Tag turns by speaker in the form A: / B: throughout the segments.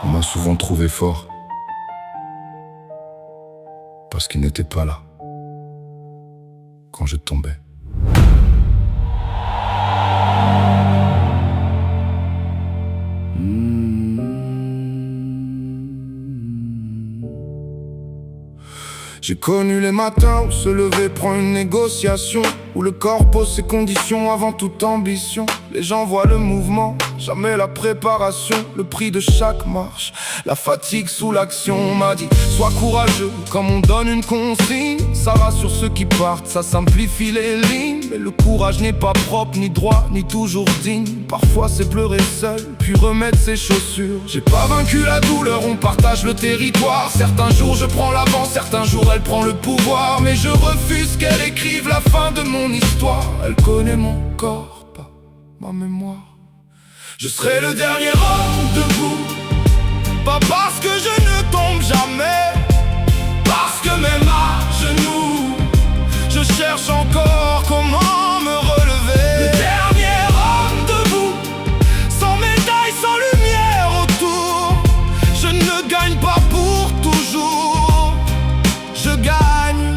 A: On m'a souvent trouvé fort parce qu'il n'était pas là quand je tombais. J'ai connu les matins où se lever prend une négociation, où le corps pose ses conditions avant toute ambition. Les gens voient le mouvement, jamais la préparation, le prix de chaque marche, la fatigue sous l'action. On m'a dit, sois courageux, comme on donne une consigne. Ça rassure ceux qui partent, ça simplifie les lignes. Mais le courage n'est pas propre, ni droit, ni toujours digne. Parfois c'est pleurer seul, puis remettre ses chaussures. J'ai pas vaincu la douleur, on partage le territoire. Certains jours je prends l'avant, certains jours elle prend le pouvoir. Mais je refuse qu'elle écrive la fin de mon histoire. Elle connaît mon corps, pas ma mémoire. Je serai le dernier homme debout, pas parce que je ne tombe jamais, parce que même à genoux, je cherche encore comment me relever. Le dernier homme debout, sans médaille, sans lumière autour. Je ne gagne pas pour toujours, je gagne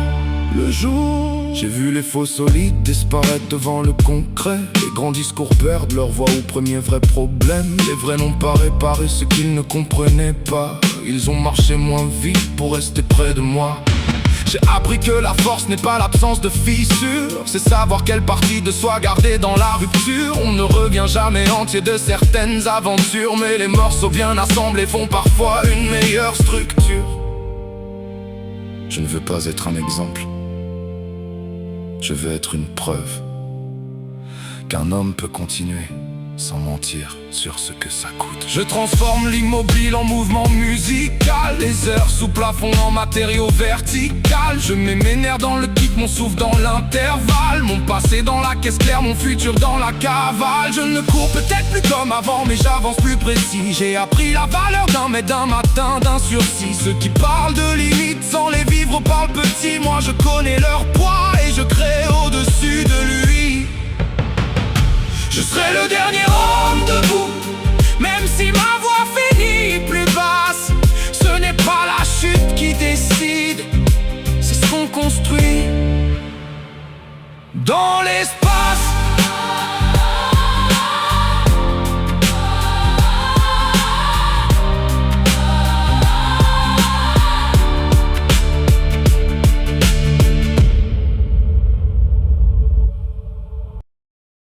A: le jour. J'ai vu les faux solides disparaître devant le concret. Les grands discours perdent leur voix au premier vrai problème. Les vrais n'ont pas réparé ce qu'ils ne comprenaient pas. Ils ont marché moins vite pour rester près de moi. J'ai appris que la force n'est pas l'absence de fissures, c'est savoir quelle partie de soi garder dans la rupture. On ne revient jamais entier de certaines aventures, mais les morceaux bien assemblés font parfois une meilleure structure. Je ne veux pas être un exemple, je veux être une preuve qu'un homme peut continuer sans mentir sur ce que ça coûte. Je transforme l'immobile en mouvement musical, les heures sous plafond en matériaux vertical. Je mets mes nerfs dans le kick, mon souffle dans l'intervalle, mon passé dans la caisse claire, mon futur dans la cavale. Je ne cours peut-être plus comme avant, mais j'avance plus précis. J'ai appris la valeur d'un mètre, d'un matin, d'un sursis. Ceux qui parlent de limites sans les vivre parlent petit. Moi je connais leur poids et je crée au-dessus de lui. Je serai le dernier homme debout, même si ma voix finit plus basse. Ce n'est pas la chute qui décide, c'est ce qu'on construit dans l'espace.